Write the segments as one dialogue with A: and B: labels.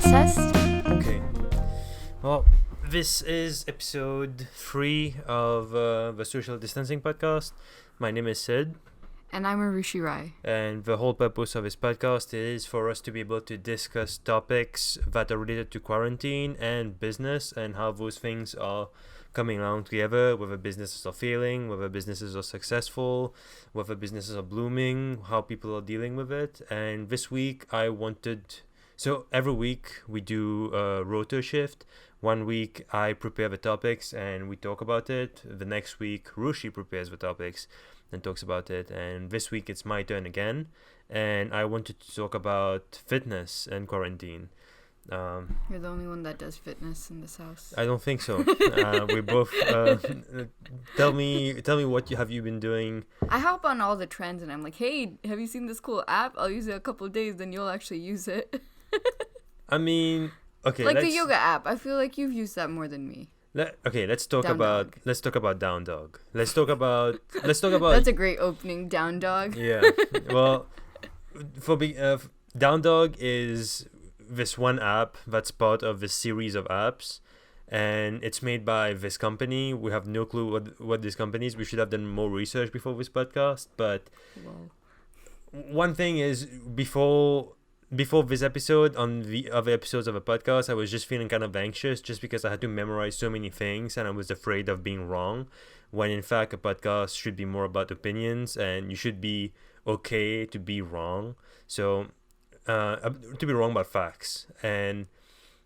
A: assessed.
B: Okay. Well, this is episode 3 of the Social Distancing Podcast. My name is Sid.
A: And I'm Arushi Rai.
B: And the whole purpose of this podcast is for us to be able to discuss topics that are related to quarantine and business and how those things are coming along together, whether businesses are failing, whether businesses are successful, whether businesses are blooming, how people are dealing with it. And this week so every week we do a rota shift. 1 week I prepare the topics and we talk about it. The next week Rushi prepares the topics and talks about it. And this week it's my turn again. And I wanted to talk about fitness and quarantine.
A: You're the only one that does fitness in this house.
B: I don't think so. We both. Tell me what have you been doing?
A: I hop on all the trends and I'm like, hey, have you seen this cool app? I'll use it a couple of days, then you'll actually use it.
B: I mean, okay.
A: Like the yoga app. I feel like you've used that more than me.
B: Let's talk about Down Dog. Let's talk about.
A: That's a great opening, Down Dog.
B: Yeah. Well, Down Dog is this one app that's part of this series of apps, and it's made by this company. We have no clue what this company is. We should have done more research before this podcast. But one thing is, before this episode, on the other episodes of a podcast, I was just feeling kind of anxious just because I had to memorize so many things and I was afraid of being wrong, when in fact a podcast should be more about opinions and you should be okay to be wrong. So to be wrong about facts, and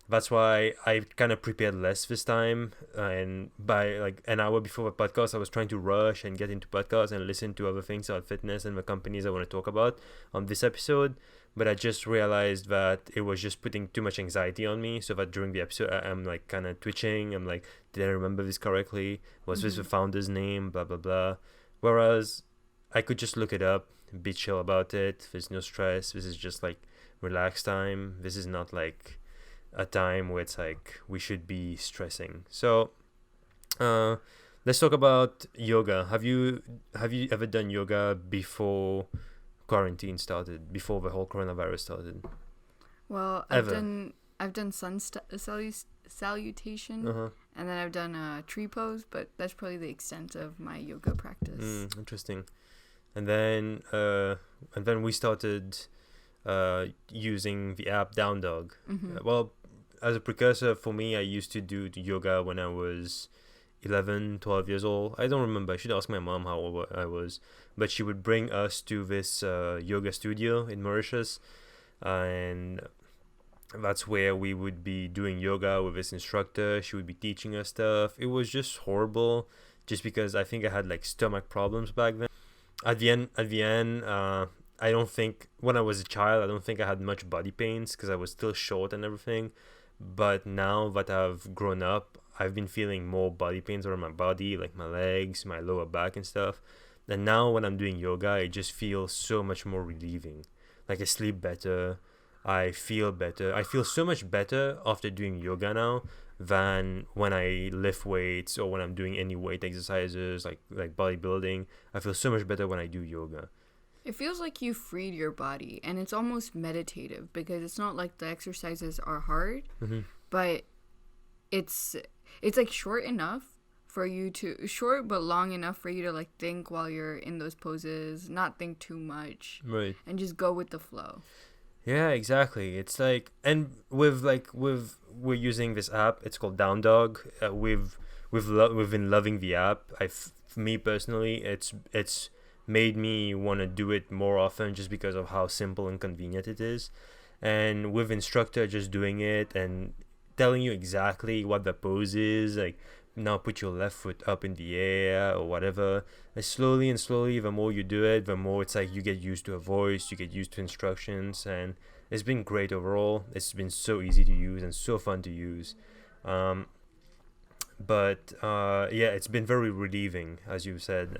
B: that's why I kind of prepared less this time. And by like an hour before the podcast, I was trying to rush and get into podcasts and listen to other things about fitness and the companies I want to talk about on this episode. But I just realized that it was just putting too much anxiety on me, so that during the episode I'm like kind of twitching. I'm like, did I remember this correctly? Was this the founder's name? Blah blah blah. Whereas I could just look it up, be chill about it. There's no stress. This is just like relaxed time. This is not like a time where it's like we should be stressing. So let's talk about yoga. Have you ever done yoga before quarantine started, before the whole coronavirus started?
A: Well, I've done sun salutation, and then I've done tree pose, but that's probably the extent of my yoga practice.
B: Interesting. And then we started using the app Down Dog. Well, as a precursor for me, I used to do yoga when I was 11, 12 years old. I don't remember. I should ask my mom how old I was. But she would bring us to this yoga studio in Mauritius. And that's where we would be doing yoga with this instructor. She would be teaching us stuff. It was just horrible, just because I think I had like stomach problems back then. At the end, I don't think, when I was a child, I don't think I had much body pains because I was still short and everything. But now that I've grown up, I've been feeling more body pains around my body, like my legs, my lower back and stuff. And now when I'm doing yoga, it just feels so much more relieving. Like I sleep better, I feel better. I feel so much better after doing yoga now than when I lift weights or when I'm doing any weight exercises like bodybuilding. I feel so much better when I do yoga.
A: It feels like you freed your body, and it's almost meditative because it's not like the exercises are hard, but it's like short but long enough for you to like think while you're in those poses, not think too much,
B: right,
A: and just go with the flow.
B: Yeah, exactly. It's like, and we're using this app. It's called Down Dog. We've been loving the app. For me personally, it's made me want to do it more often just because of how simple and convenient it is. And with instructor just doing it and telling you exactly what the pose is, like now put your left foot up in the air or whatever. And slowly, the more you do it, the more it's like you get used to a voice, you get used to instructions, and it's been great overall. It's been so easy to use and so fun to use. But it's been very relieving, as you said.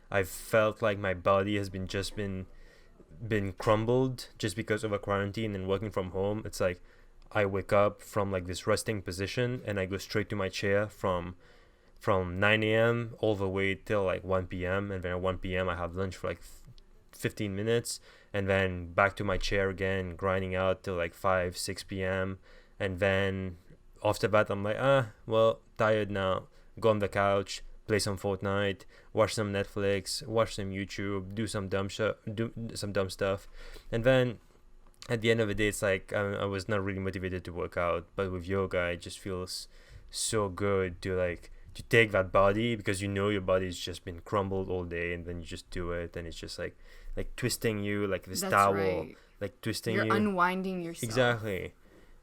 B: I've felt like my body has been crumbled just because of a quarantine and working from home. It's like I wake up from like this resting position and I go straight to my chair from 9 a.m. all the way till like 1 p.m. and then at 1 p.m. I have lunch for like 15 minutes, and then back to my chair again, grinding out till like 5-6 p.m. And then after that I'm like, well, tired now, go on the couch, play some Fortnite, watch some Netflix, watch some YouTube, do some dumb stuff. And then at the end of the day, it's like I was not really motivated to work out, but with yoga it just feels so good to take that body, because you know your body's just been crumbled all day, and then you just do it, and it's just like twisting you like this towel,
A: right.
B: like twisting
A: You're
B: you.
A: unwinding yourself.
B: Exactly.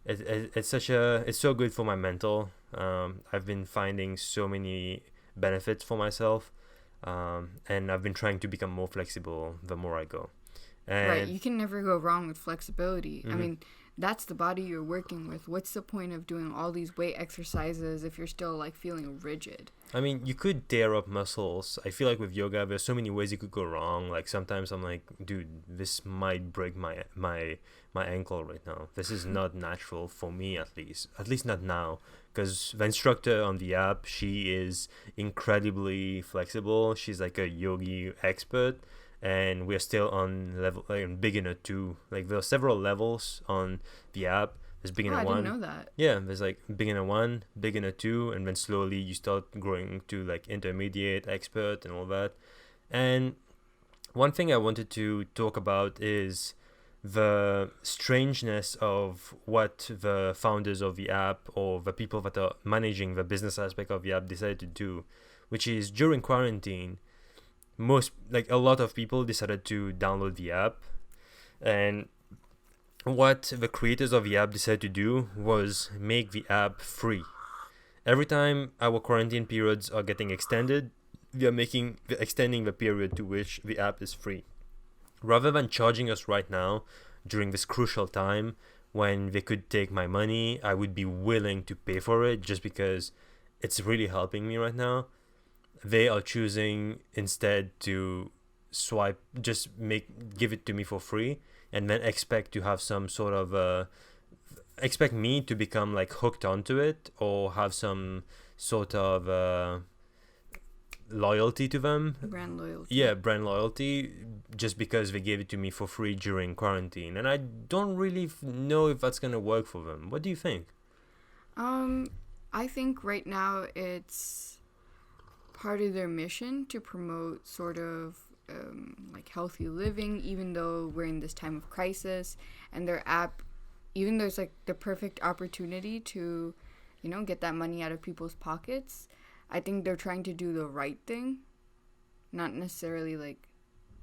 B: It's so good for my mental. I've been finding so many benefits for myself, and I've been trying to become more flexible the more I go. And
A: right, you can never go wrong with flexibility. I mean, that's the body you're working with. What's the point of doing all these weight exercises if you're still like feeling rigid?
B: I mean, you could tear up muscles. I feel like with yoga, there's so many ways you could go wrong. Like sometimes I'm like, dude, this might break my ankle right now. This is not natural for me, at least not now. Because the instructor on the app, she is incredibly flexible. She's like a yogi expert. And we're still on level beginner 2. Like there are several levels on the app. There's beginner 1.
A: I didn't know that.
B: Yeah, there's like beginner 1, beginner 2, and then slowly you start growing to like intermediate, expert, and all that. And one thing I wanted to talk about is the strangeness of what the founders of the app or the people that are managing the business aspect of the app decided to do, which is during quarantine, a lot of people decided to download the app, and what the creators of the app decided to do was make the app free. Every time our quarantine periods are getting extended, we are extending the period to which the app is free, rather than charging us right now during this crucial time when they could take my money. I would be willing to pay for it just because it's really helping me right now. They are choosing instead to give it to me for free, and then expect to have some sort of expect me to become like hooked onto it, or have some sort of loyalty to them.
A: Brand loyalty.
B: Yeah, brand loyalty, just because they gave it to me for free during quarantine. And I don't really know if that's gonna work for them. What do you think?
A: I think right now it's part of their mission to promote sort of like healthy living, even though we're in this time of crisis. And their app, even though it's like the perfect opportunity to, get that money out of people's pockets, I think they're trying to do the right thing, not necessarily like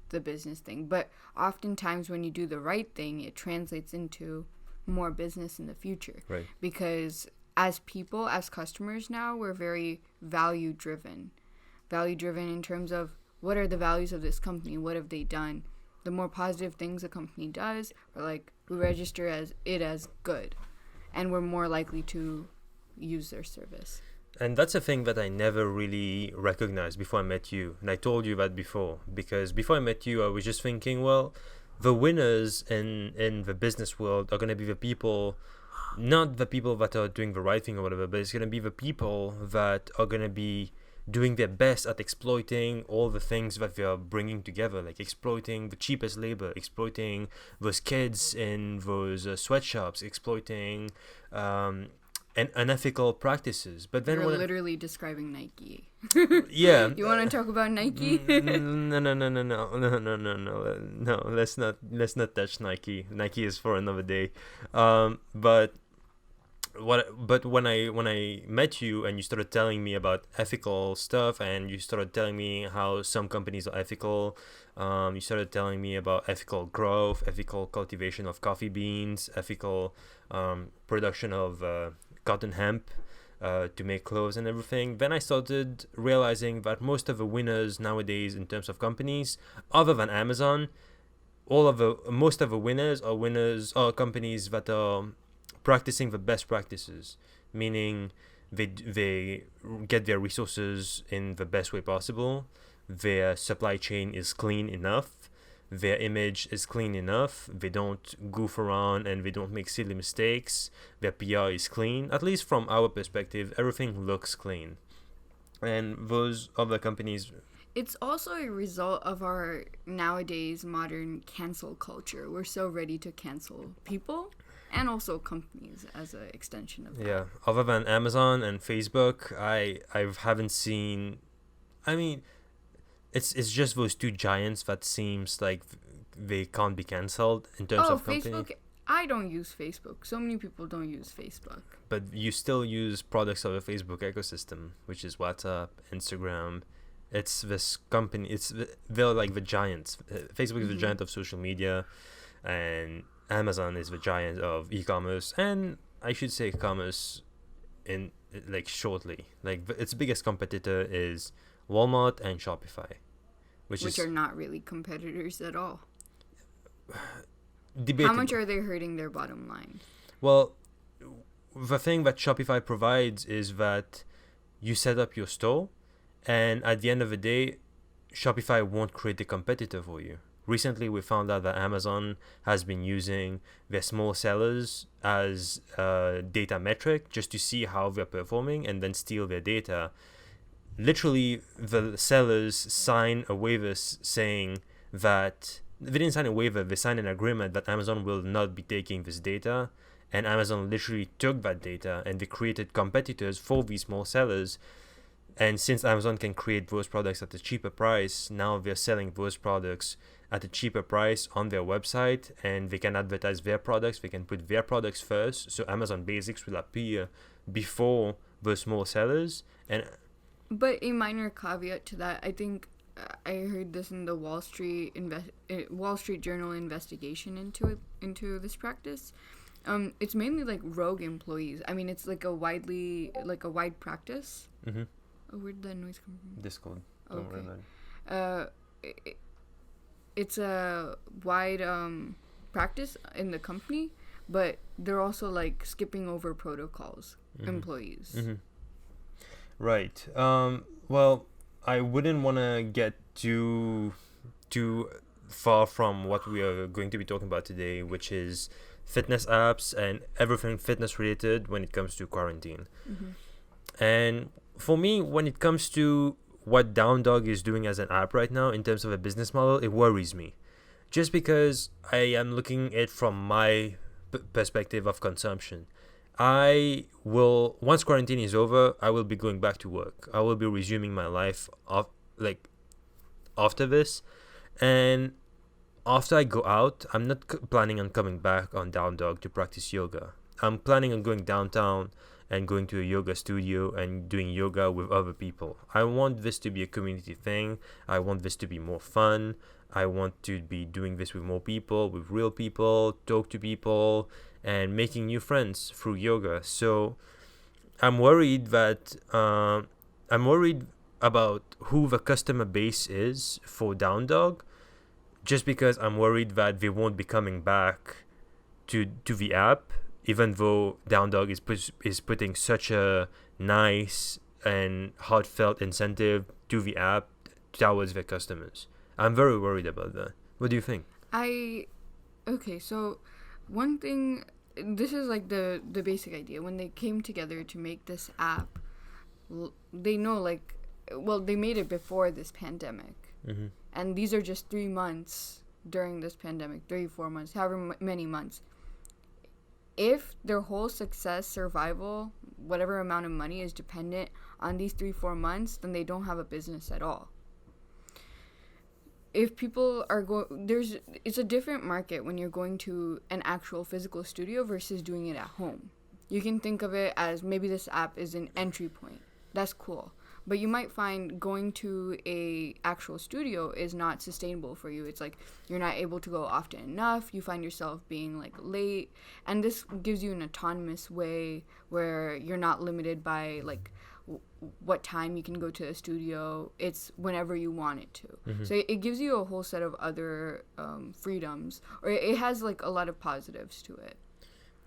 A: the business thing. But oftentimes when you do the right thing, it translates into more business in the future.
B: Right.
A: Because as people, as customers now, we're very value driven in terms of what are the values of this company, what have they done. The more positive things a company does, or like we register as good, and we're more likely to use their service.
B: And that's a thing that I never really recognized before I met you. And I told you that before, because before I met you, I was just thinking, well, the winners in the business world are going to be the people, not the people that are doing the right thing or whatever, but it's going to be the people that are going to be doing their best at exploiting all the things that they are bringing together, like exploiting the cheapest labor, exploiting those kids in those sweatshops, exploiting unethical practices. But then
A: you're literally describing Nike.
B: Yeah.
A: You want to talk about Nike?
B: No. Let's not touch Nike. Nike is for another day. But when I met you and you started telling me about ethical stuff, and you started telling me how some companies are ethical, you started telling me about ethical growth, ethical cultivation of coffee beans, ethical production of cotton hemp to make clothes and everything, then I started realizing that most of the winners nowadays in terms of companies, other than Amazon, most of the winners are companies that are practicing the best practices, meaning they get their resources in the best way possible, their supply chain is clean enough, their image is clean enough, they don't goof around and they don't make silly mistakes, their PR is clean. At least from our perspective, everything looks clean. And those other companies...
A: It's also a result of our nowadays modern cancel culture. We're so ready to cancel people and also companies as an extension of that.
B: Yeah. Other than Amazon and Facebook, I haven't seen. I mean, it's just those two giants that seems like they can't be cancelled in terms
A: Oh,
B: of company.
A: Facebook. I don't use Facebook. So many people don't use Facebook.
B: But you still use products of the Facebook ecosystem, which is WhatsApp, Instagram. It's this company. They're like the giants. Facebook is the giant of social media, and Amazon is the giant of e-commerce, and I should say commerce in like shortly. Like its biggest competitor is Walmart and Shopify,
A: Which are not really competitors at all.
B: debatable.
A: How much are they hurting their bottom line?
B: Well, the thing that Shopify provides is that you set up your store, and at the end of the day, Shopify won't create a competitor for you. Recently, we found out that Amazon has been using their small sellers as a data metric just to see how they're performing and then steal their data. Literally, the sellers sign a waiver saying that they didn't sign a waiver, they signed an agreement that Amazon will not be taking this data. And Amazon literally took that data and they created competitors for these small sellers. And since Amazon can create those products at a cheaper price, now they're selling those products at a cheaper price on their website, and they can advertise their products. They can put their products first, so Amazon Basics will appear before the small sellers. And
A: But a minor caveat to that, I think I heard this in the Wall Street Journal investigation into this practice. It's mainly like rogue employees. I mean, it's like a wide practice.
B: mm-hmm.
A: Oh, where did that noise come from?
B: Discord.
A: Okay. It's a wide practice in the company, but they're also like skipping over protocols. Employees.
B: Mm-hmm. Right. Well, I wouldn't want to get too far from what we are going to be talking about today, which is fitness apps and everything fitness related when it comes to quarantine. And for me, when it comes to what Down Dog is doing as an app right now in terms of a business model, it worries me. Just because I am looking at it from my perspective of consumption. I will, once quarantine is over, I will be going back to work. I will be resuming my life after this. And after I go out, I'm not planning on coming back on Down Dog to practice yoga. I'm planning on going downtown and going to a yoga studio and doing yoga with other people. I want this to be a community thing. I want this to be more fun. I want to be doing this with more people, with real people, talk to people, and making new friends through yoga. So I'm worried about who the customer base is for Down Dog, just because I'm worried that they won't be coming back to the app, even though Down Dog is putting such a nice and heartfelt incentive to the app towards their customers. I'm very worried about that. What do you think?
A: Okay, so one thing, this is like the basic idea. When they came together to make this app, they know they made it before this pandemic. And these are just 3 months during this pandemic, 3-4 months, however many months. If their whole success, survival, whatever amount of money is dependent on these 3-4 months, then they don't have a business at all. If people are it's a different market when you're going to an actual physical studio versus doing it at home. You can think of it as maybe this app is an entry point. That's cool. But you might find going to a actual studio is not sustainable for you. It's like you're not able to go often enough. You find yourself being like late. And this gives you an autonomous way where you're not limited by like what time you can go to a studio. It's whenever you want it to. So it gives you a whole set of other freedoms, or it has like a lot of positives to it.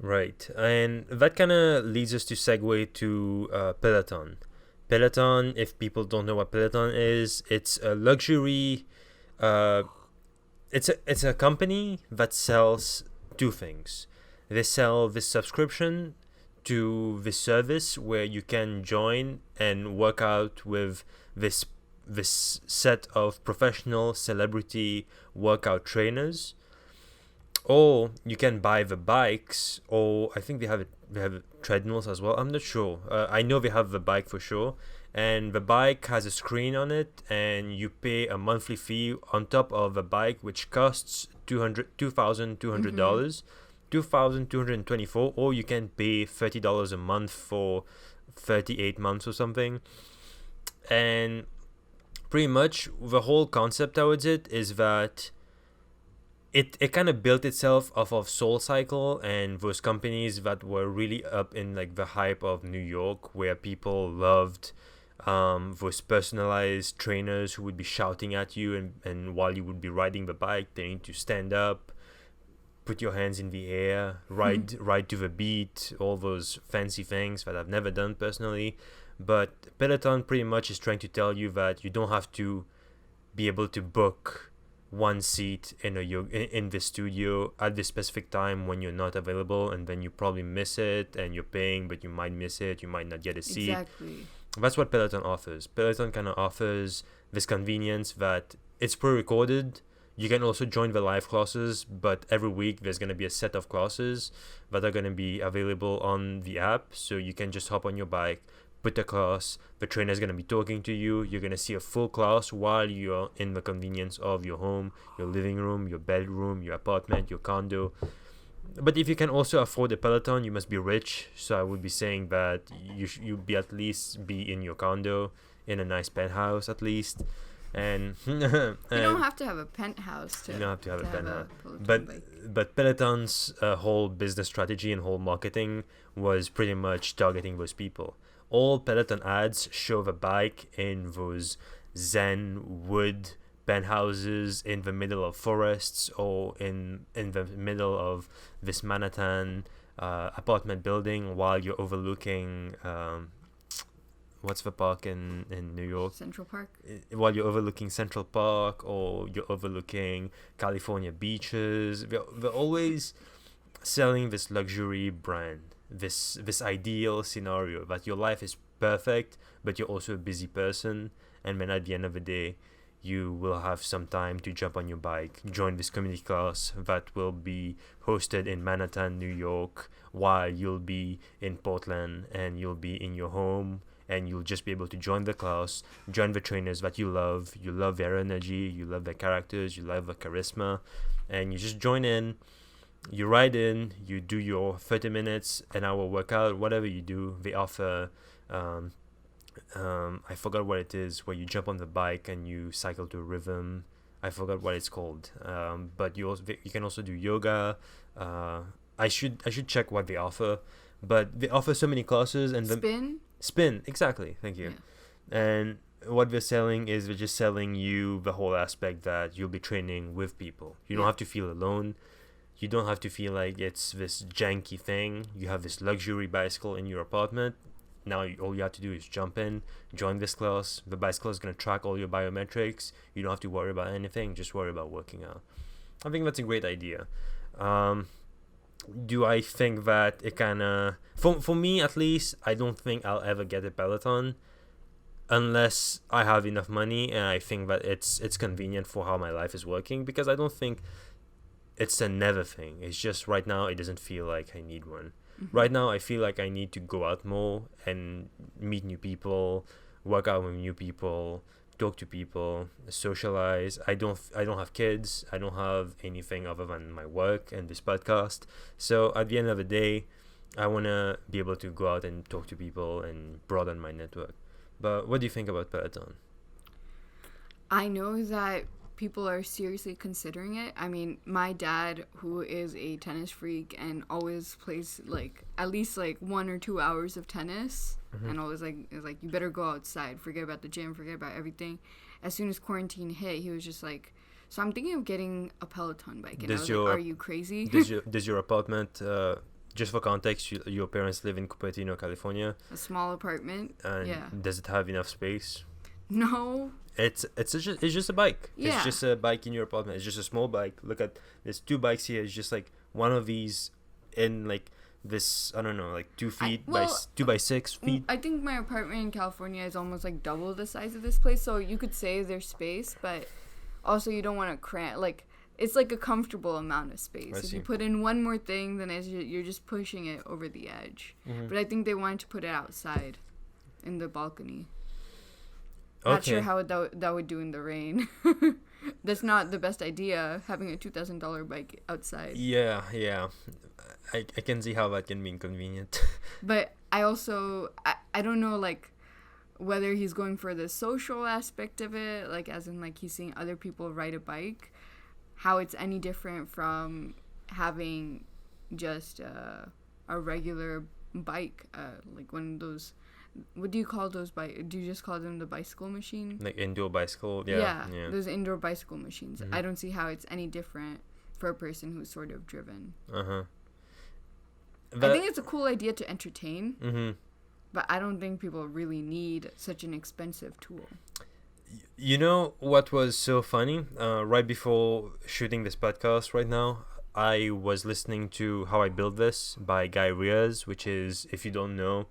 B: Right. And that kind of leads us to segue to Peloton. Peloton, if people don't know what Peloton is, it's a luxury, it's a company that sells two things. They sell this subscription to this service where you can join and work out with this this set of professional celebrity workout trainers, or you can buy the bikes, or I think they have treadmills as well. I'm not sure. I know they have the bike for sure, and the bike has a screen on it, and you pay a monthly fee on top of the bike, which costs $2,200, $2,224, or you can pay $30 a month for 38 months or something. And pretty much the whole concept towards it is that it kind of built itself off of SoulCycle and those companies that were really up in like the hype of New York, where people loved those personalized trainers who would be shouting at you, and while you would be riding the bike, they need to stand up, put your hands in the air, ride to the beat, all those fancy things that I've never done personally. But Peloton pretty much is trying to tell you that you don't have to be able to book one seat in in the studio at this specific time when you're not available, and then you probably miss it, and you're paying but you might miss it, you might not get a seat.
A: Exactly.
B: That's what Peloton offers. Peloton kind of offers this convenience that it's pre-recorded. You can also join the live classes, but every week there's going to be a set of classes that are going to be available on the app, so you can just hop on your bike, put the class, the trainer is going to be talking to you, you're going to see a full class while you're in the convenience of your home, your living room, your bedroom, your apartment, your condo. But if you can also afford a Peloton, you must be rich, so I would be saying that you be at least be in your condo, in a nice penthouse at least. And
A: you don't have to have a penthouse to.
B: You don't have to have a penthouse.
A: Bike.
B: But Peloton's whole business strategy and whole marketing was pretty much targeting those people. All Peloton ads show the bike in those zen wood penthouses in the middle of forests, or in the middle of this Manhattan apartment building, while you're overlooking what's the park in New York?
A: Central Park.
B: While you're overlooking Central Park, or you're overlooking California beaches. They're always selling this luxury brand, this ideal scenario that your life is perfect, but you're also a busy person, and then at the end of the day, you will have some time to jump on your bike, join this community class that will be hosted in Manhattan, New York, while you'll be in Portland, and you'll be in your home, and you'll just be able to join the class, join the trainers that you love their energy, you love their characters, you love their charisma, and you just join in, you ride in, you do your 30 minutes, an hour workout, whatever you do. They offer I forgot what it is, where you jump on the bike and you cycle to a rhythm. I forgot what it's called. But you can also do yoga. I should check what they offer, but they offer so many classes. And spin, exactly. Thank you. Yeah. And what they're selling is they're just selling you the whole aspect that you'll be training with people. You don't have to feel alone. You don't have to feel like it's this janky thing. You have this luxury bicycle in your apartment. Now all you have to do is jump in, join this class. The bicycle is going to track all your biometrics. You don't have to worry about anything. Just worry about working out. I think that's a great idea. Do I think that it kind of... For me, at least, I don't think I'll ever get a Peloton unless I have enough money and I think that it's convenient for how my life is working, because I don't think it's a never thing. It's just right now it doesn't feel like I need one. Mm-hmm. Right now I feel like I need to go out more and meet new people, work out with new people, talk to people, socialize. I don't have kids. I don't have anything other than my work and this podcast. So at the end of the day, I want to be able to go out and talk to people and broaden my network. But what do you think about Peloton?
A: I know that people are seriously considering it. I mean, my dad, who is a tennis freak and always plays like at least like 1 or 2 hours of tennis, mm-hmm. and always is like, you better go outside, forget about the gym, forget about everything. As soon as quarantine hit, he was just like, so I'm thinking of getting a Peloton bike. And I was like, are you crazy?
B: Does your apartment, just for context, your parents live in Cupertino, California?
A: A small apartment.
B: And
A: yeah.
B: Does it have enough space?
A: No.
B: It's just a bike.
A: Yeah.
B: It's just a bike in your apartment. It's just a small bike. Look at, there's 2 bikes here. It's just like one of these in like this, I don't know, like 2
A: I,
B: feet by
A: well,
B: 2 by 6 feet.
A: I think my apartment in California is almost like double the size of this place, so you could save their space, but also you don't want to cram. Like, it's like a comfortable amount of space. If you put in one more thing, then you're just pushing it over the edge. But I think they wanted to put it outside, in the balcony. Not sure how that would do in the rain. That's not the best idea, having a $2,000 bike outside.
B: Yeah. I can see how that can be inconvenient.
A: But I also, I don't know, like, whether he's going for the social aspect of it, like, as in, like, he's seeing other people ride a bike, how it's any different from having just a regular bike, like one of those, what do you call those do you just call them the bicycle machine?
B: Like indoor bicycle, yeah.
A: Those indoor bicycle machines. I don't see how it's any different for a person who's sort of driven. I think it's a cool idea to entertain, but I don't think people really need such an expensive tool.
B: You know what was so funny? Right before shooting this podcast right now, I was listening to How I Built This by Guy Raz, which is, if you don't know,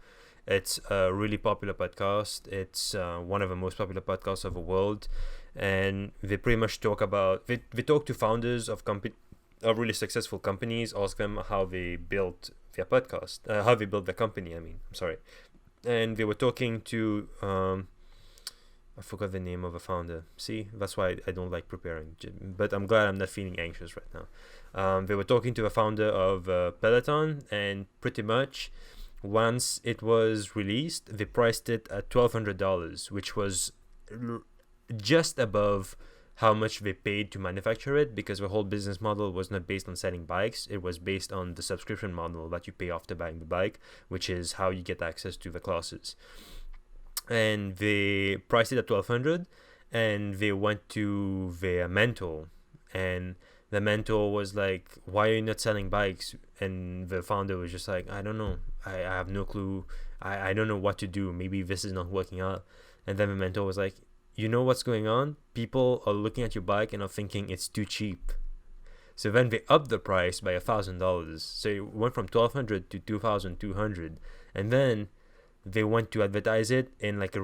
B: it's a really popular podcast. It's one of the most popular podcasts of the world. And they pretty much talk about, they talk to founders of really successful companies, ask them how they built their podcast, how they built their company, I'm sorry. And they were talking to, I forgot the name of a founder. See, that's why I don't like preparing. But I'm glad I'm not feeling anxious right now. They were talking to a founder of Peloton, and pretty much once it was released, they priced it at $1,200, which was just above how much they paid to manufacture it, because the whole business model was not based on selling bikes. It was based on the subscription model that you pay after buying the bike, which is how you get access to the classes. And they priced it at $1,200, and they went to their mentor, and the mentor was like, why are you not selling bikes? And the founder was just like, I don't know, I have no clue, I don't know what to do, maybe this is not working out. And then the mentor was like, you know what's going on? People are looking at your bike and are thinking it's too cheap. So then they upped the price by $1,000. So it went from $1,200 to $2,200, and then they went to advertise it in like they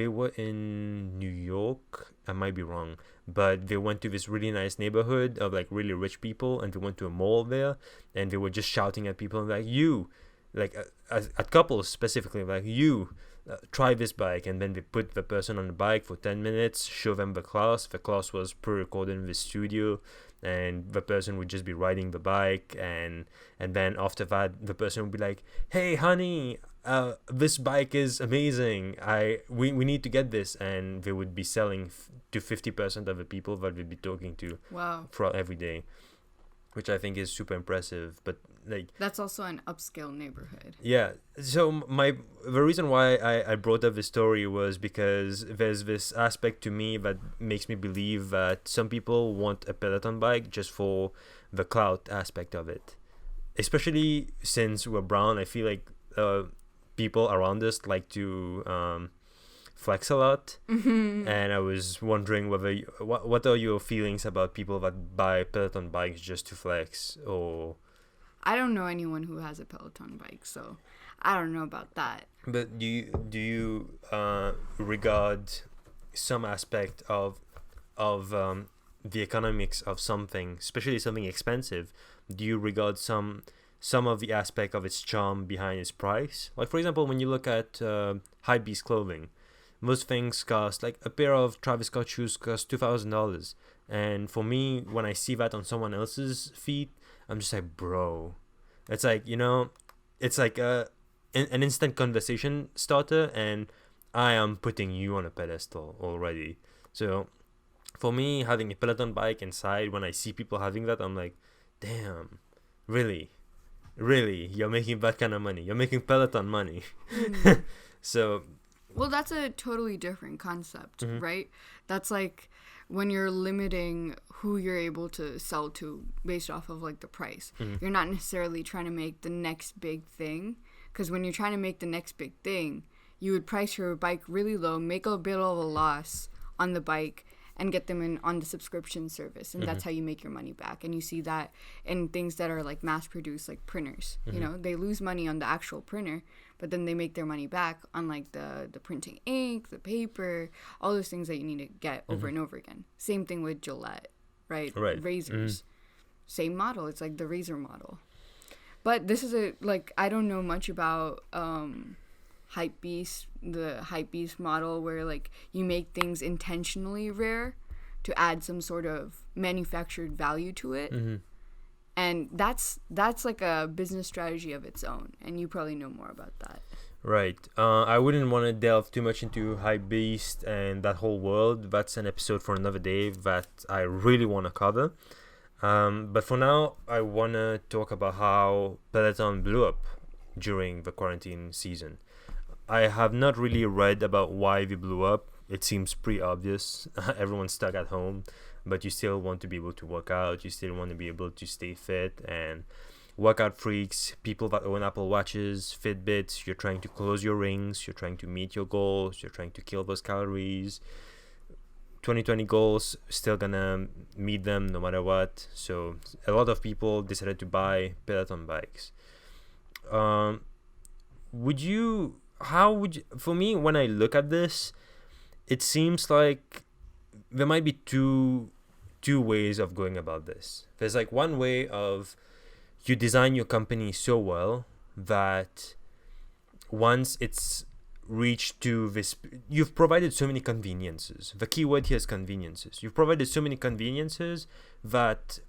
B: were in New York, I might be wrong, but they went to this really nice neighborhood of like really rich people, and they went to a mall there, and they were just shouting at people like, you, like at couples specifically, like, you try this bike. And then they put the person on the bike for 10 minutes, show them the class was pre-recorded in the studio, and the person would just be riding the bike, and then after that the person would be like, hey honey, this bike is amazing, we need to get this, and they would be selling to 50% of the people that we'd be talking to.
A: Wow.
B: For every day, which I think is super impressive. But like,
A: that's also an upscale neighborhood.
B: Yeah. So the reason why I brought up this story was because there's this aspect to me that makes me believe that some people want a Peloton bike just for the clout aspect of it, especially since we're brown. I feel like people around us like to flex a lot. And I was wondering whether what are your feelings about people that buy Peloton bikes just to flex? Or
A: I don't know anyone who has a Peloton bike, so I don't know about that.
B: But do you regard some aspect of the economics of something, especially something expensive? Do you regard some of the aspect of its charm behind its price? Like, for example, when you look at hypebeast clothing, most things cost, like a pair of Travis Scott shoes cost $2,000, and for me, when I see that on someone else's feet, I'm just like, bro, it's like, it's like an instant conversation starter, and I am putting you on a pedestal already. So for me, having a Peloton bike inside, when I see people having that, I'm like, damn, really, you're making that kind of money, you're making Peloton money. So,
A: well, that's a totally different concept, right? That's like when you're limiting who you're able to sell to based off of like the price. You're not necessarily trying to make the next big thing, because when you're trying to make the next big thing, you would price your bike really low, make a bit of a loss on the bike, and get them in on the subscription service, and that's how you make your money back. And you see that in things that are like mass produced, like printers. You know, they lose money on the actual printer, but then they make their money back on like the printing ink, the paper, all those things that you need to get over and over again. Same thing with Gillette, right? Razors, same model. It's like the razor model. But this is I don't know much about the Hypebeast model, where like you make things intentionally rare to add some sort of manufactured value to it. And that's like a business strategy of its own, and you probably know more about that.
B: Right. I wouldn't want to delve too much into Hypebeast and that whole world. That's an episode for another day that I really want to cover. But for now, I want to talk about how Peloton blew up during the quarantine season. I have not really read about why they blew up. It seems pretty obvious. Everyone's stuck at home, but you still want to be able to work out. You still want to be able to stay fit. And workout freaks, people that own Apple Watches, Fitbits, you're trying to close your rings. You're trying to meet your goals. You're trying to kill those calories. 2020 goals, still gonna meet them no matter what. So a lot of people decided to buy Peloton bikes. For me, when I look at this, it seems like there might be two ways of going about this. There's like one way of you design your company so well that once it's reached to this, you've provided so many conveniences. The key word here is conveniences. You've provided so many conveniences that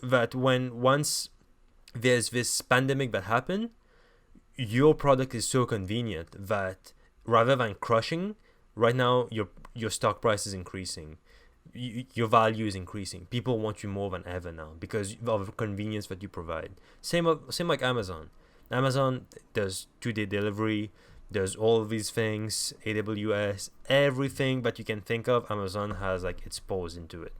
B: once there's this pandemic that happened, your product is so convenient that rather than crushing, right now your stock price is increasing. Your value is increasing. People want you more than ever now because of the convenience that you provide. Same like Amazon. Amazon does 2-day delivery. There's all of these things, AWS, everything that you can think of, Amazon has like its paws into it.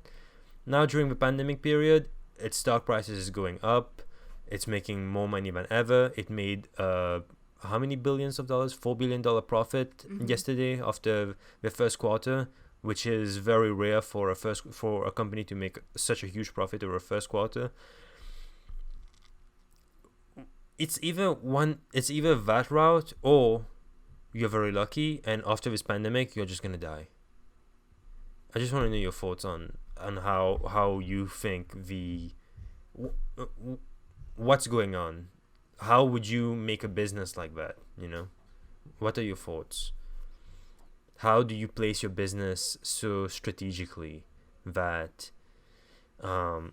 B: Now during the pandemic period, its stock prices is going up. It's making more money than ever. It made how many billions of dollars? $4 billion profit yesterday after the first quarter, which is very rare for a company to make such a huge profit over a first quarter. It's either that route, or you're very lucky and after this pandemic you're just gonna die. I just want to know your thoughts on how you think what's going on. How would you make a business like that? You know, what are your thoughts? How do you place your business so strategically that that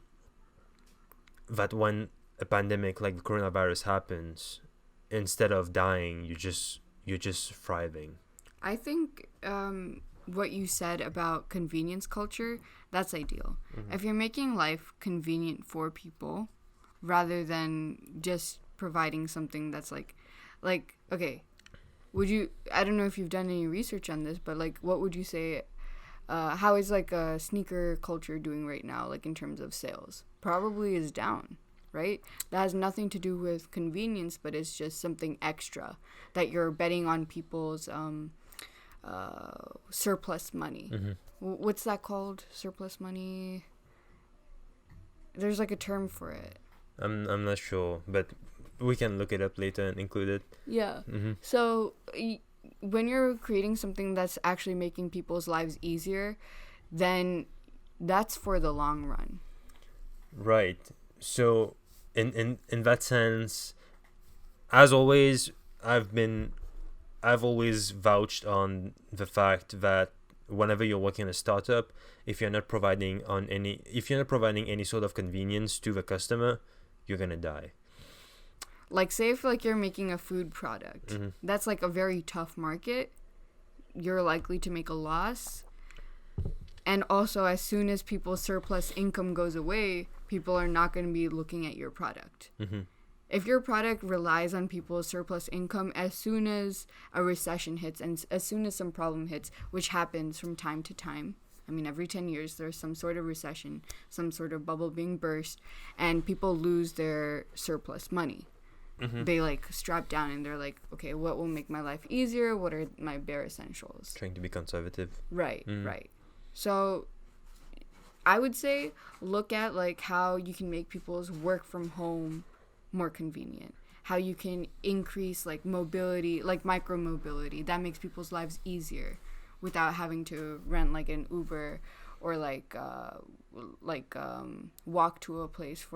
B: when a pandemic like the coronavirus happens, instead of dying, you're just thriving?
A: I think what you said about convenience culture, that's ideal. If you're making life convenient for people rather than just providing something that's like okay, I don't know if you've done any research on this, but like what would you say, how is like a sneaker culture doing right now, like in terms of sales? Probably is down, right? That has nothing to do with convenience, but it's just something extra that you're betting on people's surplus money. What's that called? Surplus money? There's like a term for it.
B: I'm not sure, but we can look it up later and include it.
A: Yeah. So when you're creating something that's actually making people's lives easier, then that's for the long run.
B: Right. So in that sense, as always, I've always vouched on the fact that whenever you're working on a startup, if you're not providing any sort of convenience to the customer, you're gonna die.
A: Like, say if like you're making a food product, that's like a very tough market. You're likely to make a loss. And also, as soon as people's surplus income goes away, people are not going to be looking at your product. If your product relies on people's surplus income, as soon as a recession hits and as soon as some problem hits, which happens from time to time, I mean, every 10 years there's some sort of recession, some sort of bubble being burst, and people lose their surplus money. They like strap down and they're like, okay, what will make my life easier? What are my bare essentials?
B: Trying to be conservative.
A: Right, right. So I would say look at like how you can make people's work from home more convenient. How you can increase like mobility, like micro mobility. That makes people's lives easier without having to rent like an Uber or walk to a place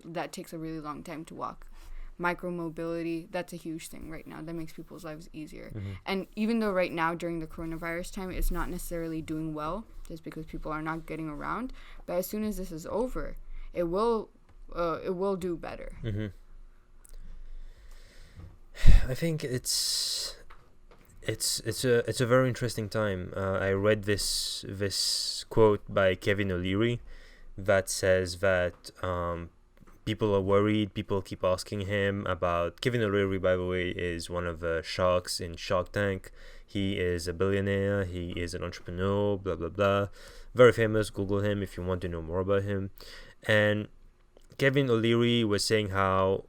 A: that takes a really long time to walk. Micro mobility, that's a huge thing right now. That makes people's lives easier. And even though right now during the coronavirus time it's not necessarily doing well just because people are not getting around, but as soon as this is over, it will do better.
B: I think it's a very interesting time. I read this quote by Kevin O'Leary that says that people are worried. People keep asking him about... Kevin O'Leary, by the way, is one of the sharks in Shark Tank. He is a billionaire. He is an entrepreneur, blah, blah, blah. Very famous. Google him if you want to know more about him. And Kevin O'Leary was saying how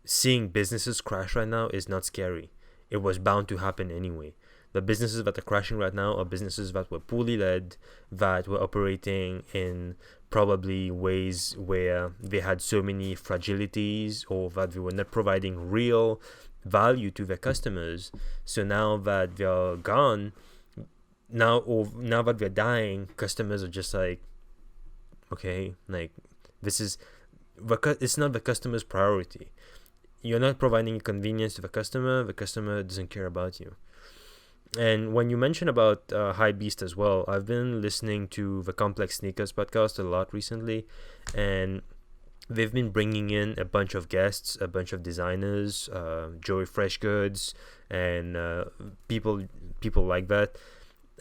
B: seeing businesses crash right now is not scary. It was bound to happen anyway. The businesses that are crashing right now are businesses that were poorly led, that were operating in probably ways where they had so many fragilities, or that they were not providing real value to their customers. So now that they're gone, now that they're dying, customers are just like, okay, like it's not the customer's priority. You're not providing convenience to the customer doesn't care about you. And when you mention about Hypebeast as well, I've been listening to the Complex Sneakers podcast a lot recently, and they've been bringing in a bunch of guests, a bunch of designers, Joey Freshgoods, and people like that.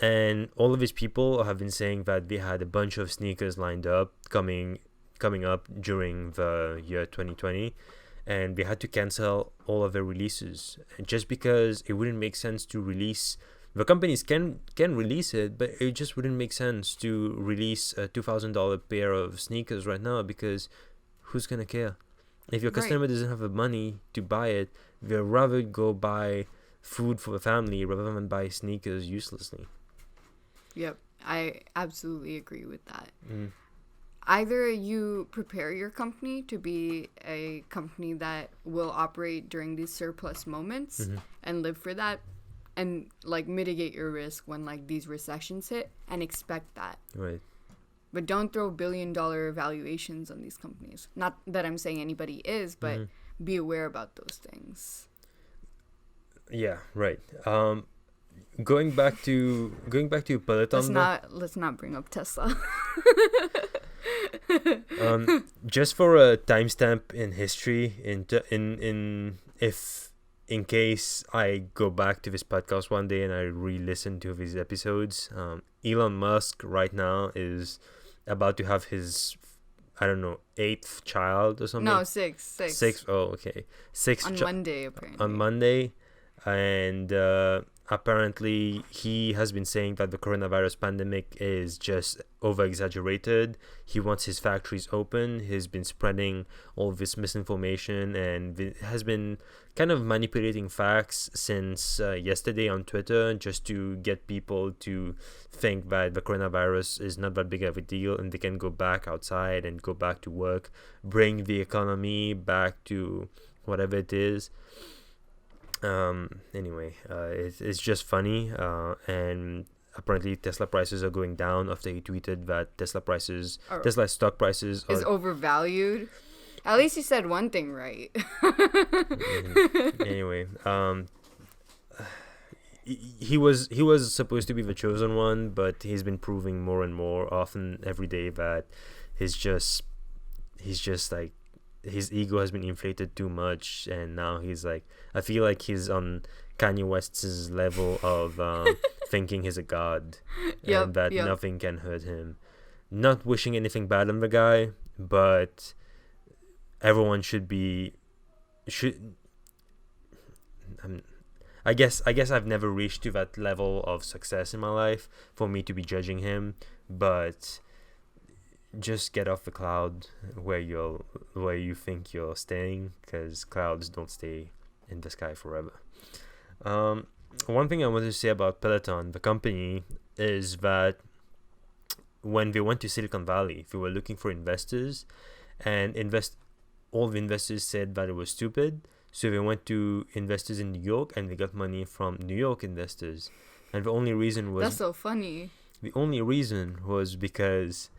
B: And all of these people have been saying that they had a bunch of sneakers lined up coming up during the year 2020. And they had to cancel all of their releases, and just because it wouldn't make sense to release. The companies can release it, but it just wouldn't make sense to release a $2,000 pair of sneakers right now, because who's gonna care? If your customer doesn't have the money to buy it, they'd rather go buy food for the family rather than buy sneakers uselessly.
A: Yep, I absolutely agree with that. Either you prepare your company to be a company that will operate during these surplus moments and live for that, and like mitigate your risk when like these recessions hit, and expect that.
B: Right.
A: But don't throw $1 billion valuations on these companies. Not that I'm saying anybody is, but be aware about those things.
B: Yeah, right. Going back to Peloton.
A: Let's not bring up Tesla.
B: Just for a timestamp in history, in case I go back to this podcast one day and I re-listen to these episodes, Elon Musk right now is about to have his, I don't know, 8th child or something.
A: No, 6.
B: Oh, okay. 6
A: on Monday, apparently.
B: On Monday, and apparently he has been saying that the coronavirus pandemic is just over-exaggerated. He wants his factories open. He's been spreading all this misinformation and has been kind of manipulating facts since yesterday on Twitter, just to get people to think that the coronavirus is not that big of a deal and they can go back outside and go back to work, bring the economy back to whatever it is. Anyway, it's just funny, and apparently Tesla prices are going down after he tweeted that Tesla stock prices
A: is overvalued. At least he said one thing right.
B: Anyway, he was supposed to be the chosen one, but he's been proving more and more often every day that he's just like, his ego has been inflated too much, and now he's like, I feel like he's on Kanye West's level of thinking he's a god, and that nothing can hurt him. Not wishing anything bad on the guy, but everyone I guess I've never reached to that level of success in my life for me to be judging him, but just get off the cloud where you think you're staying, because clouds don't stay in the sky forever. One thing I wanted to say about Peloton, the company, is that when they went to Silicon Valley, they were looking for investors, and all the investors said that it was stupid. So they went to investors in New York, and they got money from New York investors. And the only reason was
A: That's so funny.
B: the only reason was because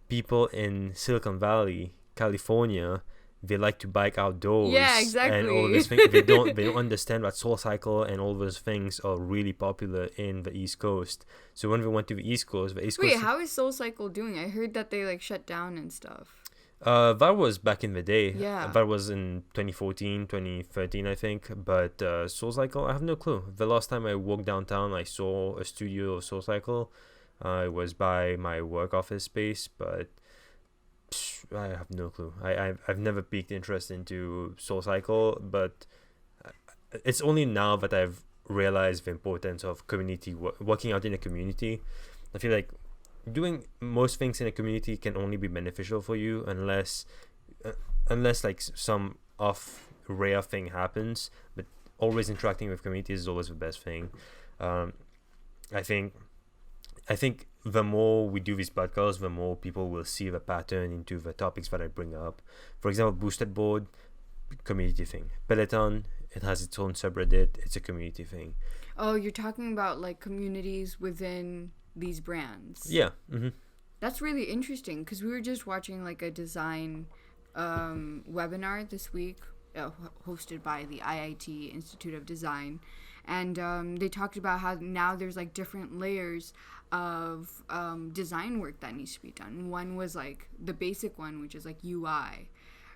B: people in Silicon Valley, California, they like to bike outdoors.
A: Yeah, exactly.
B: And all these things. They don't understand that SoulCycle and all those things are really popular in the East Coast. So when we went to the East Coast,
A: Wait, how is SoulCycle doing? I heard that they like shut down and stuff.
B: That was back in the day.
A: Yeah.
B: That was in 2014, 2013, I think. But SoulCycle, I have no clue. The last time I walked downtown, I saw a studio of SoulCycle. It was by my work office space, but I have no clue. I've never piqued interest into SoulCycle, but it's only now that I've realized the importance of community, working out in a community. I feel like doing most things in a community can only be beneficial for you unless like some rare thing happens. But always interacting with communities is always the best thing. I think the more we do these podcasts, the more people will see the pattern into the topics that I bring up. For example, Boosted Board, community thing. Peloton, it has its own subreddit. It's a community thing.
A: Oh, you're talking about like communities within these brands.
B: Yeah. Mm-hmm.
A: That's really interesting because we were just watching like a design webinar this week hosted by the IIT Institute of Design. And they talked about how now there's like different layers of design work that needs to be done. One was like the basic one, which is like UI,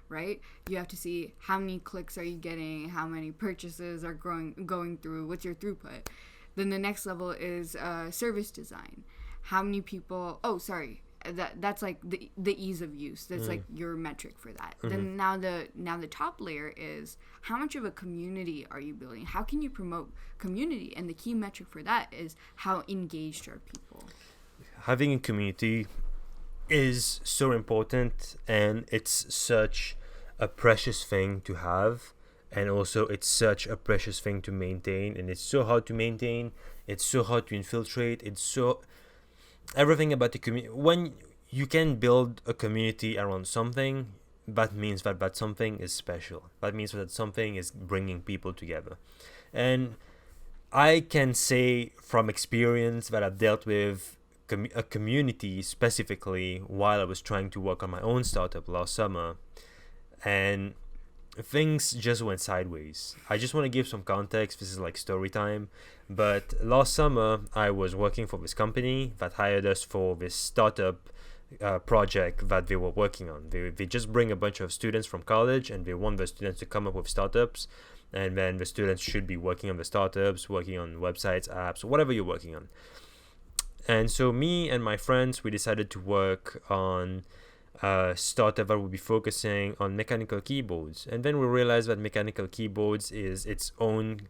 A: right? You have to see how many clicks are you getting, how many purchases are going through, what's your throughput. Then the next level is service design. How many people? Oh, sorry. That's like the ease of use. That's like your metric for that. Mm-hmm. Then now the top layer is how much of a community are you building? How can you promote community? And the key metric for that is how engaged are people.
B: Having a community is so important, and it's such a precious thing to have, and also it's such a precious thing to maintain, and it's so hard to maintain. It's so hard to infiltrate. It's so everything about the community. When you can build a community around something, that means that something is special. That means that something is bringing people together. And I can say from experience that I've dealt with a community specifically while I was trying to work on my own startup last summer, and things just went sideways. I just want to give some context. This is like story time. But last summer, I was working for this company that hired us for this startup project that they were working on. They just bring a bunch of students from college, and they want the students to come up with startups. And then the students should be working on the startups, working on websites, apps, whatever you're working on. And so me and my friends, we decided to work on a startup that would be focusing on mechanical keyboards. And then we realized that mechanical keyboards is its own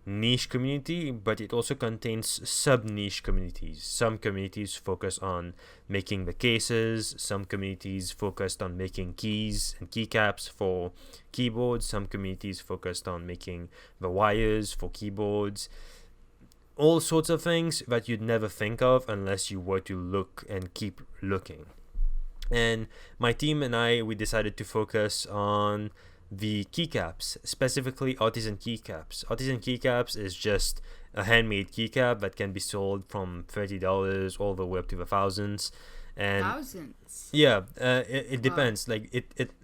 B: niche community, but it also contains sub-niche communities. Some communities focus on making the cases, some communities focused on making keys and keycaps for keyboards, some communities focused on making the wires for keyboards. All sorts of things that you'd never think of unless you were to look and keep looking. And my team and I, we decided to focus on the keycaps, specifically artisan keycaps. Artisan keycaps is just a handmade keycap that can be sold from $30 all the way up to the thousands. And
A: thousands.
B: Yeah, it depends. Like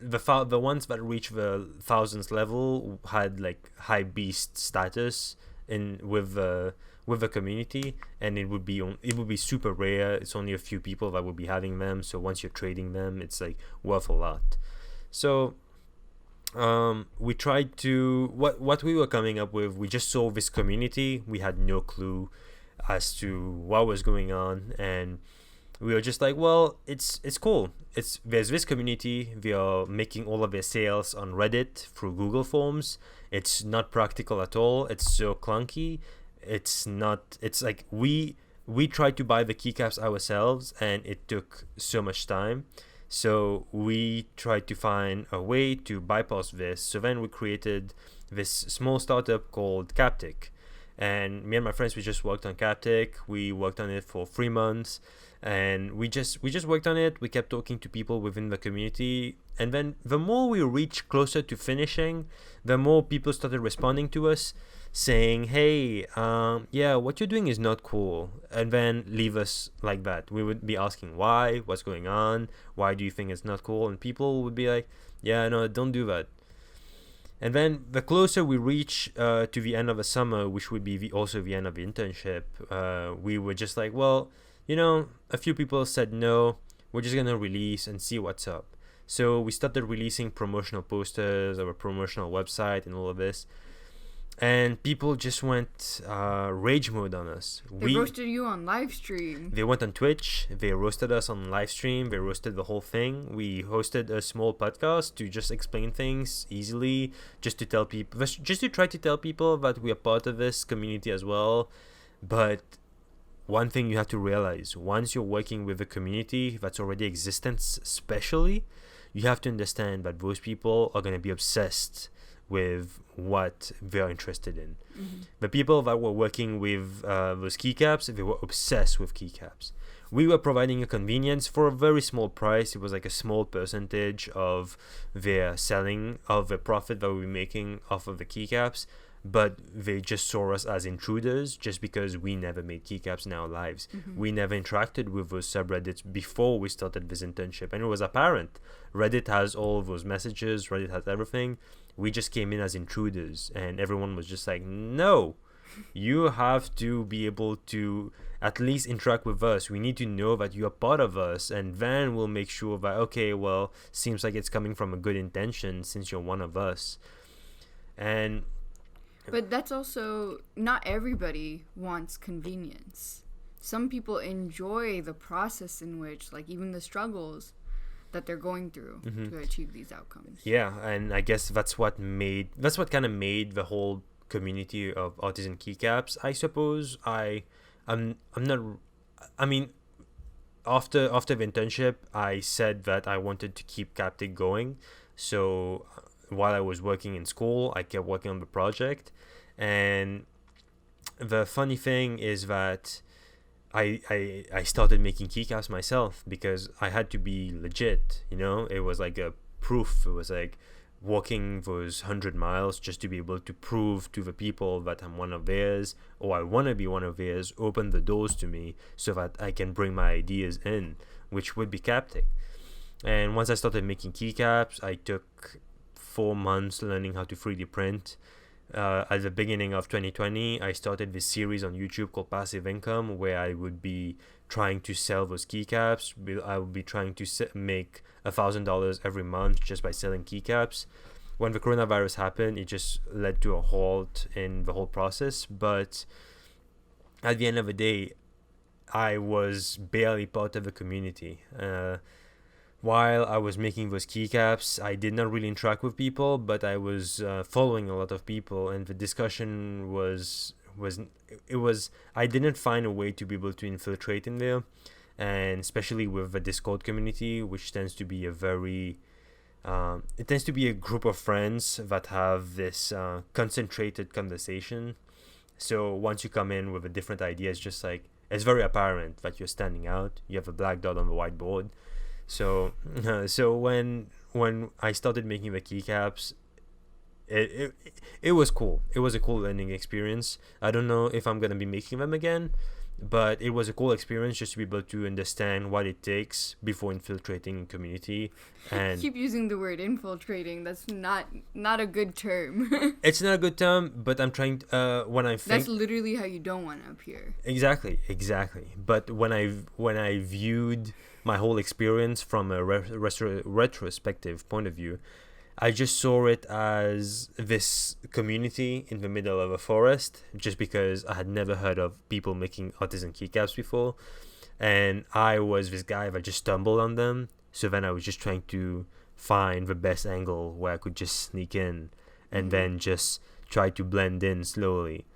B: the ones that reach the thousands level had like high beast status with the community, and it would be super rare. It's only a few people that would be having them, so once you're trading them, it's like worth a lot. So we tried to what we were coming up with. We just saw this community. We had no clue as to what was going on, and we were just like, well, it's cool. There's this community. They are making all of their sales on Reddit through Google Forms. It's not practical at all. It's so clunky. It's like we tried to buy the keycaps ourselves, and it took so much time. So we tried to find a way to bypass this. So then we created this small startup called Captic. And me and my friends, we just worked on Captic. We worked on it for 3 months. and we just worked on it. We kept talking to people within the community, and then the more we reached closer to finishing, the more people started responding to us, saying, hey, yeah, what you're doing is not cool, and then leave us like that. We would be asking why, what's going on, why do you think it's not cool, and people would be like, yeah, no, don't do that. And then the closer we reach to the end of the summer, which would be also the end of the internship, we were just like, well, a few people said no, we're just going to release and see what's up. So we started releasing promotional posters, our promotional website, and all of this. And people just went rage mode on us.
A: They roasted you on live stream.
B: They went on Twitch. They roasted us on live stream. They roasted the whole thing. We hosted a small podcast to just explain things easily, just to tell people, just to try to tell people that we are part of this community as well. But one thing you have to realize, once you're working with a community that's already existent, especially, you have to understand that those people are going to be obsessed with what they're interested in.
A: Mm-hmm.
B: The people that were working with those keycaps, they were obsessed with keycaps. We were providing a convenience for a very small price. It was like a small percentage of their selling, of the profit that we were making off of the keycaps, but they just saw us as intruders just because we never made keycaps in our lives.
A: Mm-hmm.
B: We never interacted with those subreddits before we started this internship, and it was apparent. Reddit has all of those messages, Reddit has everything. We just came in as intruders, and everyone was just like, no, you have to be able to at least interact with us. We need to know that you are part of us, and then we'll make sure that, okay, well, seems like it's coming from a good intention since you're one of us.
A: But that's also, not everybody wants convenience. Some people enjoy the process in which, like, even the struggles that they're going through to achieve these outcomes.
B: Yeah, and I guess that's what kind of made the whole community of autism keycaps, I suppose. I'm not, I mean, after the internship, I said that I wanted to keep Captic going. So while I was working in school, I kept working on the project. And the funny thing is that I started making keycaps myself because I had to be legit, It was like a proof. It was like walking those 100 miles just to be able to prove to the people that I'm one of theirs, or I want to be one of theirs, open the doors to me so that I can bring my ideas in, which would be Captic. And once I started making keycaps, I took 4 months learning how to 3D print. At the beginning of 2020, I started this series on YouTube called Passive Income, where I would be trying to sell those keycaps. I would be trying to make $1,000 every month just by selling keycaps. When the coronavirus happened, it just led to a halt in the whole process. But at the end of the day, I was barely part of the community. While I was making those keycaps, I did not really interact with people, but I was following a lot of people, and the discussion was I didn't find a way to be able to infiltrate in there, and especially with the Discord community, which tends to be it tends to be a group of friends that have this concentrated conversation. So once you come in with a different idea, it's just like, it's very apparent that you're standing out. You have a black dot on the whiteboard. So when I started making the keycaps, it was cool. It was a cool learning experience. I don't know if I'm gonna be making them again, but it was a cool experience just to be able to understand what it takes before infiltrating a community. And
A: keep using the word infiltrating. That's not a good term.
B: It's not a good term, but I'm trying to,
A: that's literally how you don't want to appear.
B: Exactly. But when I viewed my whole experience from a retrospective point of view, I just saw it as this community in the middle of a forest, just because I had never heard of people making autism keycaps before, and I was this guy that just stumbled on them. So then I was just trying to find the best angle where I could just sneak in and then just try to blend in slowly.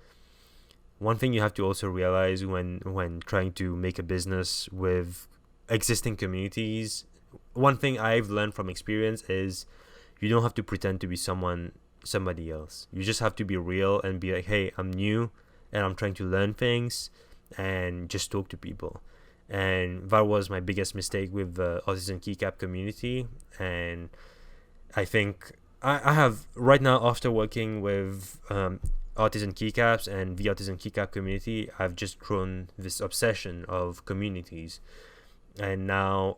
B: One thing you have to also realize when trying to make a business with existing communities, one thing I've learned from experience is you don't have to pretend to be somebody else. You just have to be real and be like, hey, I'm new and I'm trying to learn things, and just talk to people. and that was my biggest mistake with the autism keycap community. And I think I have right now, after working with autism keycaps and the autism keycap community, I've just grown this obsession of communities. And now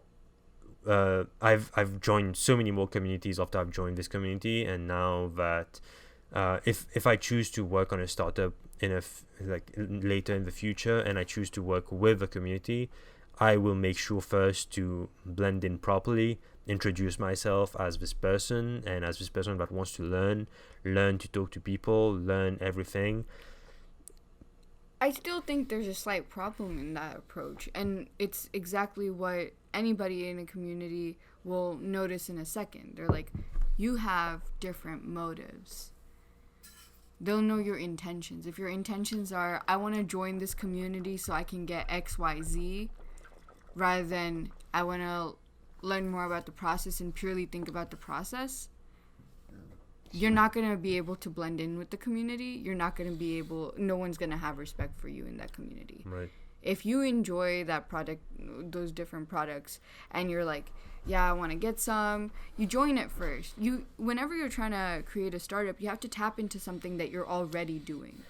B: I've joined so many more communities after I've joined this community. And now that if I choose to work on a startup later in the future, and I choose to work with a community, I will make sure first to blend in properly, introduce myself as this person, and as this person that wants to learn to talk to people, learn everything.
A: I still think there's a slight problem in that approach, and it's exactly what anybody in a community will notice in a second. They're like, you have different motives. They'll know your intentions. If your intentions are, I want to join this community so I can get XYZ, rather than I want to learn more about the process and purely think about the process, you're not going to be able to blend in with the community. You're not going to be able, no one's going to have respect for you in that community.
B: Right.
A: If you enjoy that product, those different products, and you're like, yeah, I want to get some, you join it first. Whenever you're trying to create a startup, you have to tap into something that you're already doing.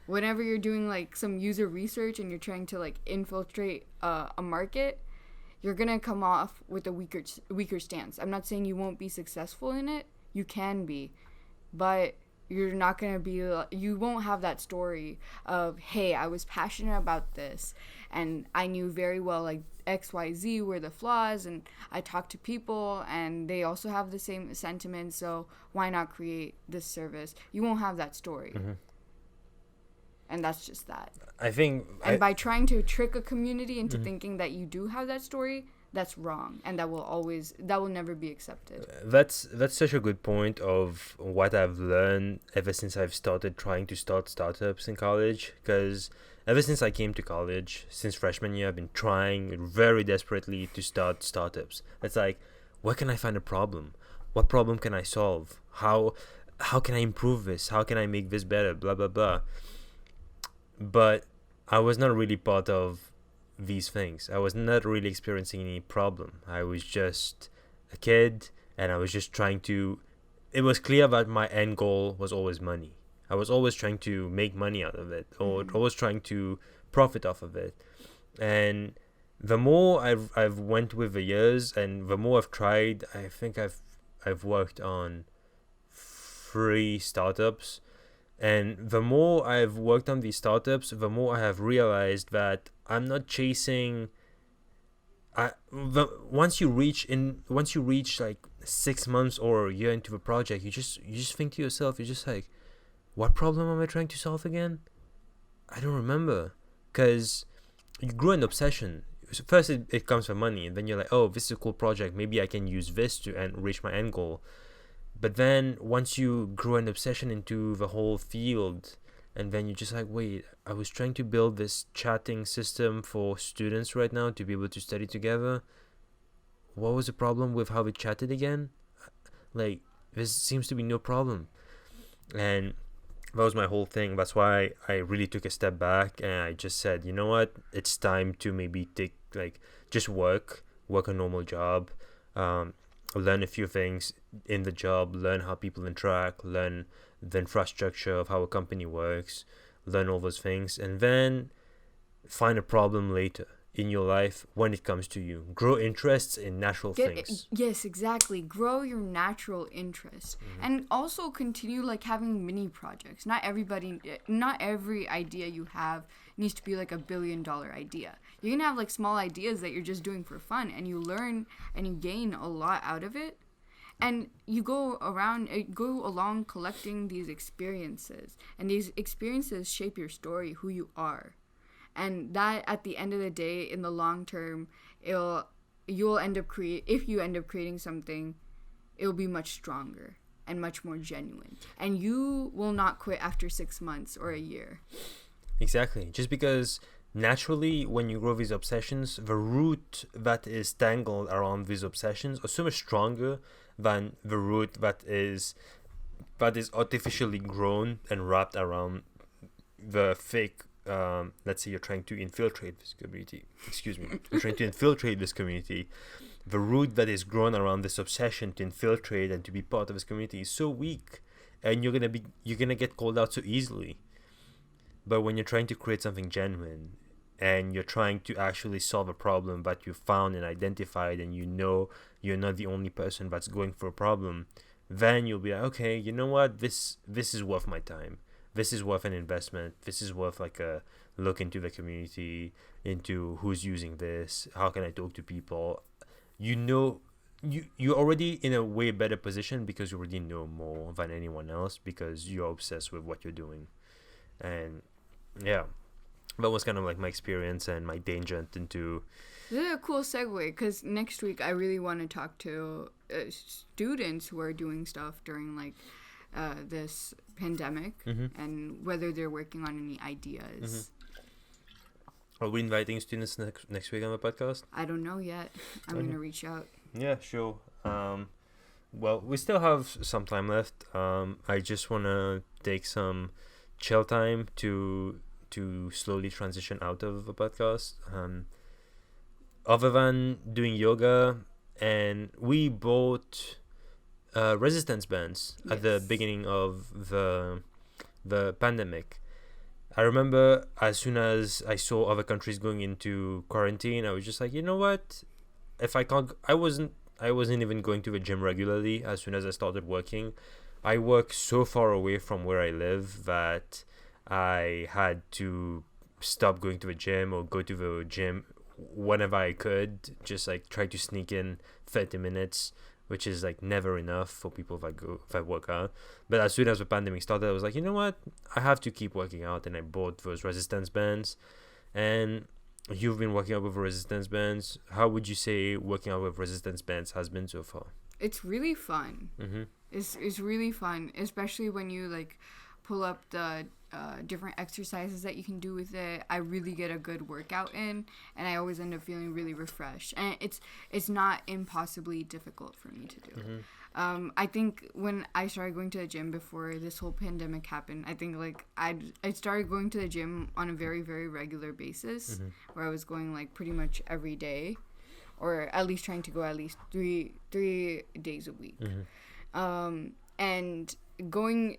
A: Whenever you're doing like some user research and you're trying to like infiltrate a market, you're going to come off with a weaker stance. I'm not saying you won't be successful in it. You can be, but you're not going to be, you won't have that story of, hey, I was passionate about this and I knew very well like XYZ were the flaws, and I talked to people and they also have the same sentiments, so why not create this service? You won't have that story.
B: Mm-hmm.
A: And that's just that.
B: I think...
A: by trying to trick a community into thinking that you do have that story, that's wrong, and that will never be accepted.
B: That's such a good point of what I've learned ever since I've started trying to start startups in college. Because ever since I came to college, since freshman year, I've been trying very desperately to start startups. It's like, where can I find a problem? What problem can I solve? How can I improve this? How can I make this better? Blah, blah, blah. But I was not really part of these things. I was not really experiencing any problem. I was just a kid, and I was just trying to... It was clear that my end goal was always money. I was always trying to make money out of it, or always trying to profit off of it. And the more I've went with the years, and the more I've tried, I think I've worked on 3 startups. And the more I've worked on these startups, the more I have realized that I'm not chasing... Once you reach like 6 months or a year into the project, you just think to yourself, you're just like, what problem am I trying to solve again? I don't remember. Because you grew an obsession. First it comes from money, and then you're like, oh, this is a cool project, maybe I can use this to reach my end goal. But then once you grow an obsession into the whole field, and then you're just like, wait, I was trying to build this chatting system for students right now to be able to study together. What was the problem with how we chatted again? Like, there seems to be no problem. And that was my whole thing. That's why I really took a step back, and I just said, you know what? It's time to maybe just work a normal job, learn a few things in the job, learn how people interact, learn the infrastructure of how a company works, learn all those things, and then find a problem later in your life when it comes to you. Grow interests in natural things.
A: Yes, exactly. Grow your natural interest. And also continue like having mini projects. Not every idea you have needs to be like $1 billion idea. You can have like small ideas that you're just doing for fun, and you learn and you gain a lot out of it. And you go along collecting these experiences, and these experiences shape your story, who you are. And that, at the end of the day, in the long term, if you end up creating something, it'll be much stronger and much more genuine. And you will not quit after 6 months or a year.
B: Exactly. Just because naturally, when you grow these obsessions, the root that is tangled around these obsessions are so much stronger than the root that is artificially grown and wrapped around the fake let's say you're trying to infiltrate this community. Excuse me. You're trying to infiltrate this community. The root that is grown around this obsession to infiltrate and to be part of this community is so weak, and you're gonna get called out so easily. But when you're trying to create something genuine, and you're trying to actually solve a problem that you found and identified, and you know you're not the only person that's going for a problem, then you'll be like, okay, you know what, this is worth my time. This is worth an investment. This is worth like a look into the community, into who's using this, how can I talk to people. You know, you're already in a way better position because you already know more than anyone else because you're obsessed with what you're doing. And yeah, that was kind of like my experience and my tangent into.
A: This is a cool segue because next week I really want to talk to students who are doing stuff during like this pandemic and whether they're working on any ideas.
B: Are we inviting students next week on the podcast?
A: I don't know yet. I'm going to reach out.
B: Yeah, sure. Well, we still have some time left. I just want to take some chill time to slowly transition out of the podcast. Other than doing yoga, and we bought resistance bands at the beginning of the pandemic. I remember as soon as I saw other countries going into quarantine, I was just like, you know what? If I can't, I wasn't even going to the gym regularly as soon as I started working. I work so far away from where I live that I had to stop going to the gym or go to the gym whenever I could, just like try to sneak in 30 minutes, which is like never enough for people that work out. But as soon as the pandemic started, I was like, you know what? I have to keep working out, and I bought those resistance bands. And you've been working out with resistance bands. How would you say working out with resistance bands has been so far?
A: It's really fun. It's really fun, especially when you like pull up the different exercises that you can do with it. I really get a good workout in, and I always end up feeling really refreshed. And it's not impossibly difficult for me to do. I think when I started going to the gym before this whole pandemic happened, I think like I started going to the gym on a very, very regular basis, where I was going like pretty much every day, or at least trying to go at least three days a week. And going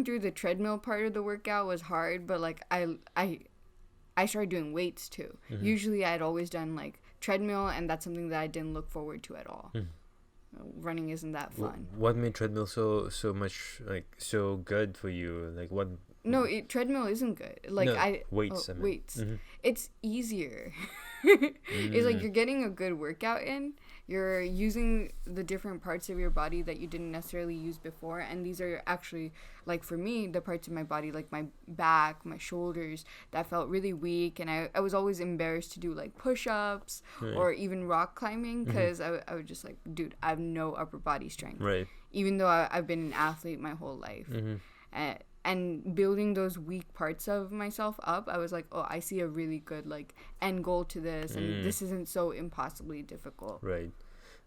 A: through the treadmill part of the workout was hard, but like I started doing weights too. Usually I'd always done like treadmill, and that's something that I didn't look forward to at all. Running isn't that fun.
B: What made treadmill so much like so good for you? Like what?
A: No, treadmill isn't good. Like
B: weights.
A: Weights. It's easier. It's like you're getting a good workout in. You're using the different parts of your body that you didn't necessarily use before, and these are actually, like for me, the parts of my body, like my back, my shoulders, that felt really weak, and I was always embarrassed to do like push-ups or even rock climbing, because I was just like, dude, I have no upper body strength. Right. Even though I've been an athlete my whole life. And building those weak parts of myself up, I was like, oh, I see a really good like end goal to this, and this isn't so impossibly difficult.
B: Right.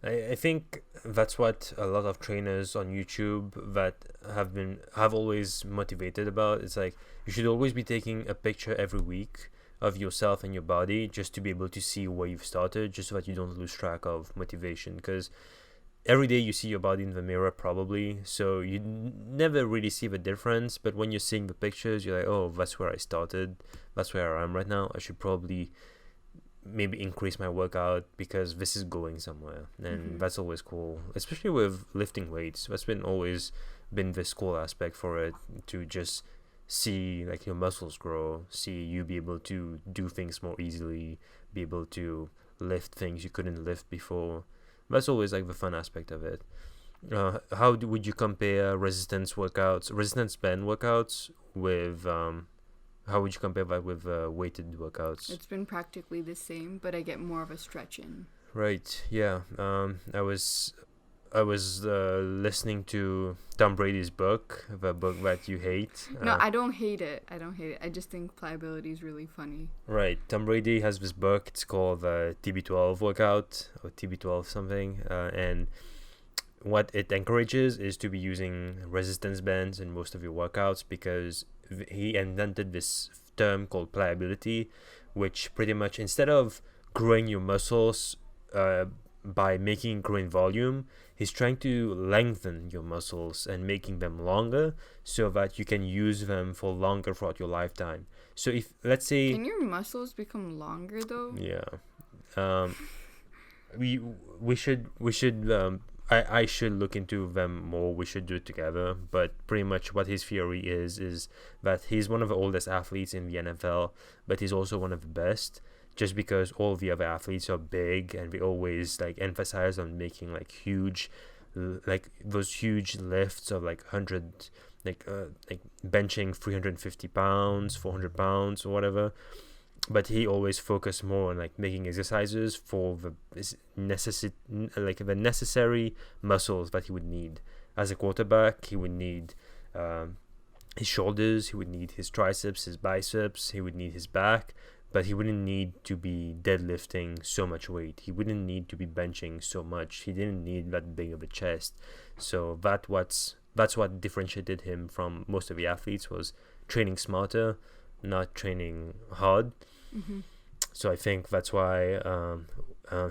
B: I think that's what a lot of trainers on YouTube that have always motivated about. It's like you should always be taking a picture every week of yourself and your body, just to be able to see where you've started, just so that you don't lose track of motivation. Because every day you see your body in the mirror probably, so you never really see the difference. But when you're seeing the pictures, you're like, oh, that's where I started, that's where I am right now. I should probably maybe increase my workout because this is going somewhere. And that's always cool, especially with lifting weights. That's always been this cool aspect for it, to just see like your muscles grow, see you be able to do things more easily, be able to lift things you couldn't lift before. That's always like the fun aspect of it. Would you compare resistance band workouts with how would you compare that with weighted workouts?
A: It's been practically the same, but I get more of a stretch in. Right.
B: Yeah. I was listening to Tom Brady's book, the book that you hate.
A: No, I don't hate it. I just think pliability is really funny.
B: Right. Tom Brady has this book. It's called the TB12 workout, or TB12 something. And what it encourages is to be using resistance bands in most of your workouts, because he invented this term called pliability, which pretty much, instead of growing your muscles by making growing volume, he's trying to lengthen your muscles and making them longer so that you can use them for longer throughout your lifetime. So if, let's say,
A: Can your muscles become longer though?
B: yeah, we should I should look into them more. We should do it together. But pretty much what his theory is that he's one of the oldest athletes in the NFL, but he's also one of the best, just because all the other athletes are big and they always like emphasize on making like huge, like those huge lifts of like 100, like benching 350 pounds, 400 pounds or whatever. But he always focused more on like making exercises for the the necessary muscles that he would need. As a quarterback, he would need his shoulders, he would need his triceps, his biceps, he would need his back, but he wouldn't need to be deadlifting so much weight. He wouldn't need to be benching so much. He didn't need that big of a chest. So that's what differentiated him from most of the athletes, was training smarter, not training hard.
A: Mm-hmm.
B: So I think that's why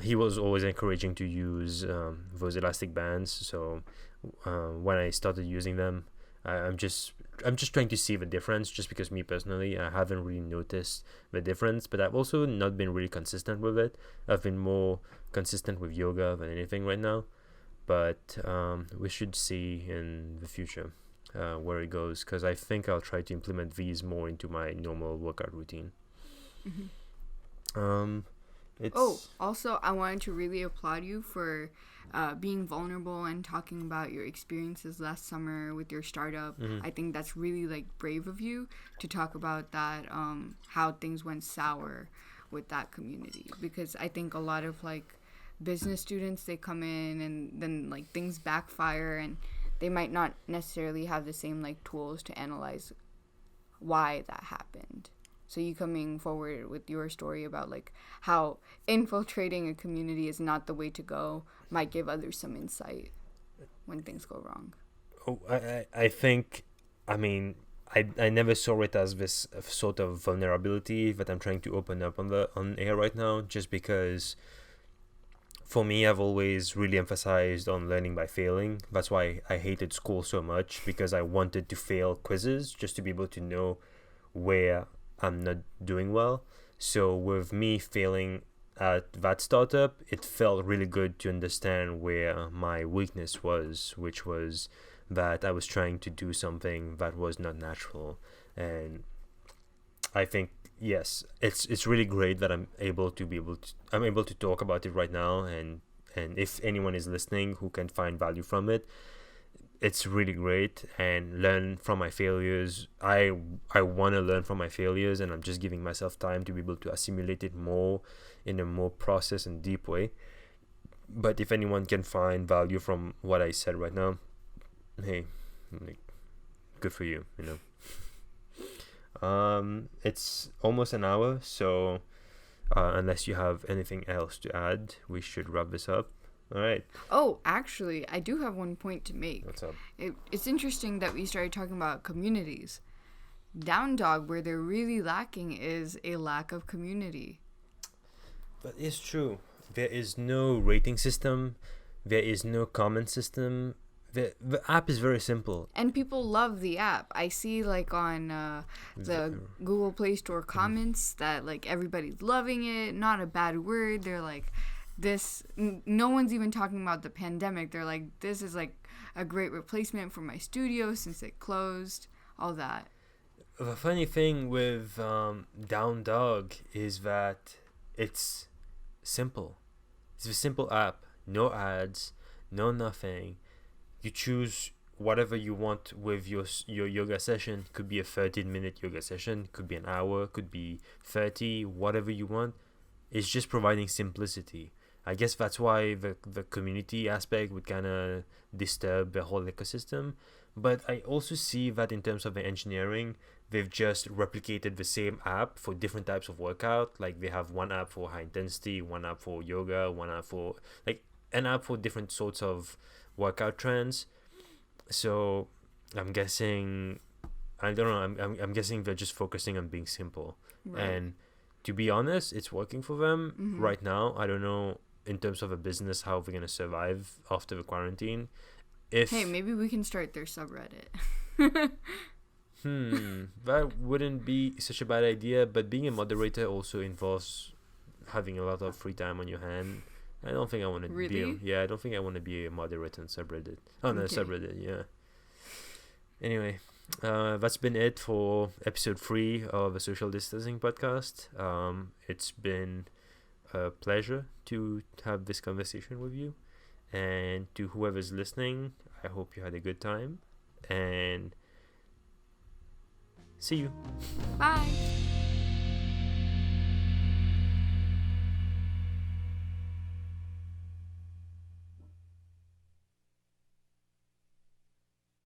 B: he was always encouraging to use those elastic bands. So when I started using them, I'm just trying to see the difference, just because me personally, I haven't really noticed the difference, but I've also not been really consistent with it. I've been more consistent with yoga than anything right now, but we should see in the future where it goes, because I think I'll try to implement these more into my normal workout routine.
A: Mm-hmm. Also, I wanted to really applaud you for being vulnerable and talking about your experiences last summer with your startup.
B: Mm-hmm.
A: I think that's really like brave of you to talk about that, how things went sour with that community, because I think a lot of like business students, they come in and then like things backfire and they might not necessarily have the same like tools to analyze why that happened. So you coming forward with your story about like how infiltrating a community is not the way to go might give others some insight when things go wrong.
B: I think, I mean, I never saw it as this sort of vulnerability that I'm trying to open up on air right now, just because for me, I've always really emphasized on learning by failing. That's why I hated school so much, because I wanted to fail quizzes just to be able to know where I'm not doing well. So with me failing at that startup, it felt really good to understand where my weakness was, which was that I was trying to do something that was not natural. And I think, yes, it's really great that I'm able to talk about it right now, and if anyone is listening who can find value from it, it's really great, and learn from my failures. I want to learn from my failures, and I'm just giving myself time to be able to assimilate it more in a more processed and deep way. But if anyone can find value from what I said right now, hey, like, good for you, you know. It's almost an hour, so unless you have anything else to add, we should wrap this up. All right.
A: Oh, actually, I do have one point to make.
B: What's up?
A: It's interesting that we started talking about communities. Down Dog, where they're really lacking is a lack of community.
B: But it's true. There is no rating system. There is no comment system. The app is very simple.
A: And people love the app. I see like on the Google Play Store comments that like everybody's loving it. Not a bad word. They're like, no one's even talking about the pandemic. They're like, this is like a great replacement for my studio since it closed, all that.
B: The funny thing with Down Dog is that it's simple. It's a simple app. No ads, no nothing. You choose whatever you want with your yoga session. Could be a 13-minute yoga session, could be an hour, could be 30, whatever you want. It's just providing simplicity. I guess that's why the community aspect would kind of disturb the whole ecosystem. But I also see that in terms of the engineering, they've just replicated the same app for different types of workout. Like they have one app for high intensity, one app for yoga, one app for like an app for different sorts of workout trends. So I'm guessing I don't know. I'm guessing they're just focusing on being simple.
A: Right.
B: And to be honest, it's working for them
A: Mhm.
B: right now. I don't know in terms of a business how they're gonna survive after the quarantine. If
A: Hey, maybe we can start their subreddit.
B: that wouldn't be such a bad idea. But being a moderator also involves having a lot of free time on your hand. I don't think I want to
A: Really?
B: be. Yeah, I don't think I want to be a moderator on subreddit. Oh no,
A: Okay.
B: subreddit. Yeah. Anyway, that's been it for episode 3 of the Social Distancing podcast. It's been a pleasure to have this conversation with you, and to whoever's listening, I hope you had a good time, and see you.
A: Bye.